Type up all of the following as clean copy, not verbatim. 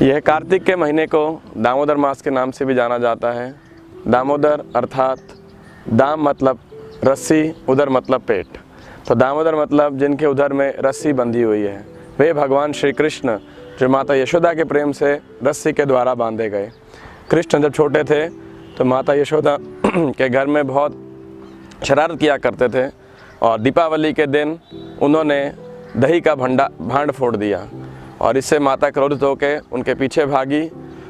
यह कार्तिक के महीने को दामोदर मास के नाम से भी जाना जाता है। दामोदर अर्थात दाम मतलब रस्सी, उदर मतलब पेट। तो दामोदर मतलब जिनके उदर में रस्सी बंधी हुई है, वे भगवान श्री कृष्ण जो माता यशोदा के प्रेम से रस्सी के द्वारा बांधे गए। कृष्ण जब छोटे थे तो माता यशोदा के घर में बहुत शरारत किया करते थे और दीपावली के दिन उन्होंने दही का भांड फोड़ दिया और इससे माता क्रोधित होकर उनके पीछे भागी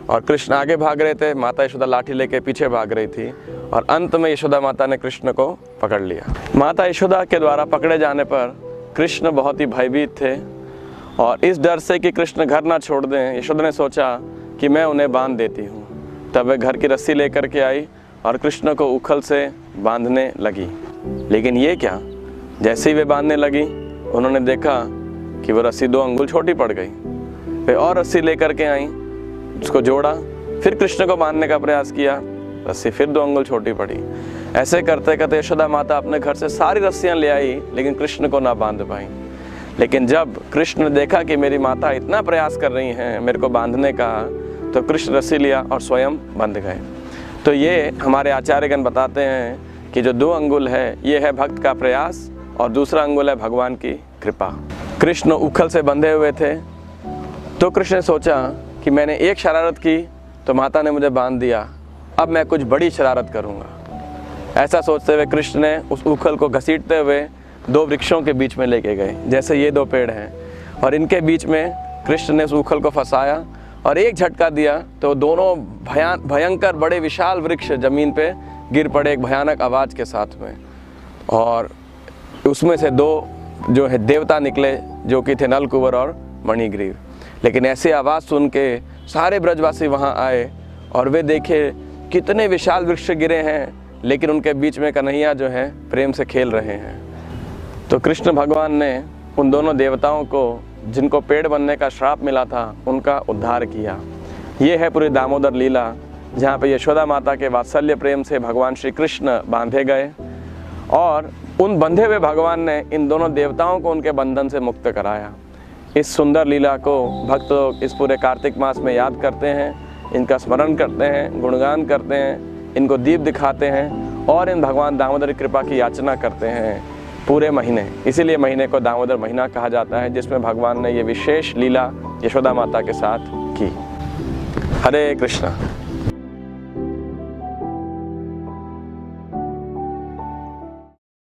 और कृष्ण आगे भाग रहे थे, माता यशोदा लाठी लेके पीछे भाग रही थी और अंत में यशोदा माता ने कृष्ण को पकड़ लिया। माता यशोदा के द्वारा पकड़े जाने पर कृष्ण बहुत ही भयभीत थे और इस डर से कि कृष्ण घर ना छोड़ दें, यशोदा ने सोचा कि मैं उन्हें बांध देती हूँ। तब वे घर की रस्सी लेकर के आई और कृष्ण को उखल से बांधने लगी। लेकिन ये क्या, जैसे ही वे बांधने लगी उन्होंने देखा कि वो रस्सी 2 अंगुल छोटी पड़ गई। वे और रस्सी लेकर के आई, उसको जोड़ा, फिर कृष्ण को बांधने का प्रयास किया, रस्सी फिर 2 अंगुल छोटी पड़ी। ऐसे करते करते यशोदा माता अपने घर से सारी रस्सियां ले आई लेकिन कृष्ण को ना बांध पाई। लेकिन जब कृष्ण ने देखा कि मेरी माता इतना प्रयास कर रही हैं मेरे को बांधने का, तो कृष्ण रस्सी लिया और स्वयं बंध गए। तो ये हमारे आचार्यगण बताते हैं कि जो 2 अंगुल है ये है भक्त का प्रयास और दूसरा अंगुल है भगवान की कृपा। कृष्ण उखल से बंधे हुए थे तो कृष्ण ने सोचा कि मैंने एक शरारत की तो माता ने मुझे बांध दिया, अब मैं कुछ बड़ी शरारत करूँगा। ऐसा सोचते हुए कृष्ण ने उस उखल को घसीटते हुए 2 वृक्षों के बीच में लेके गए। जैसे ये 2 पेड़ हैं और इनके बीच में कृष्ण ने उस उखल को फंसाया और एक झटका दिया तो दोनों भयंकर बड़े विशाल वृक्ष जमीन पे गिर पड़े एक भयानक आवाज़ के साथ में। और उसमें से 2 जो है देवता निकले जो कि थे नलकुबर और मणिग्रीव। लेकिन ऐसी आवाज़ सुन के सारे ब्रजवासी वहाँ आए और वे देखे कितने विशाल वृक्ष गिरे हैं लेकिन उनके बीच में कन्हैया जो है प्रेम से खेल रहे हैं। तो कृष्ण भगवान ने उन दोनों देवताओं को जिनको पेड़ बनने का श्राप मिला था उनका उद्धार किया। ये है पूरी दामोदर लीला जहाँ पे यशोदा माता के वात्सल्य प्रेम से भगवान श्री कृष्ण बांधे गए और उन बंधे हुए भगवान ने इन दोनों देवताओं को उनके बंधन से मुक्त कराया। इस सुंदर लीला को भक्त लोग इस पूरे कार्तिक मास में याद करते हैं, इनका स्मरण करते हैं, गुणगान करते हैं, इनको दीप दिखाते हैं और इन भगवान दामोदर की कृपा की याचना करते हैं पूरे महीने। इसीलिए महीने को दामोदर महीना कहा जाता है जिसमें भगवान ने ये विशेष लीला यशोदा माता के साथ की। हरे कृष्णा।